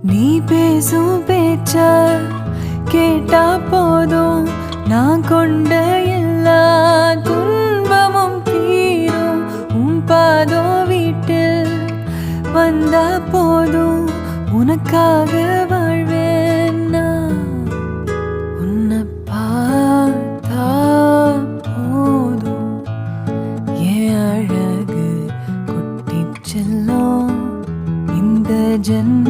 நீ பேசும் பேச்ச கேட்டா போதும், நான் கொண்ட எல்லா துன்பமும் தீரும். உன் பாதோ வீட்டில் வந்தா போதும், உனக்காக வாழ்வேன் நான். உன்னை பார்த்தா போதும், என் அழகு கொட்டிச் செல்லும். இந்த ஜென்ம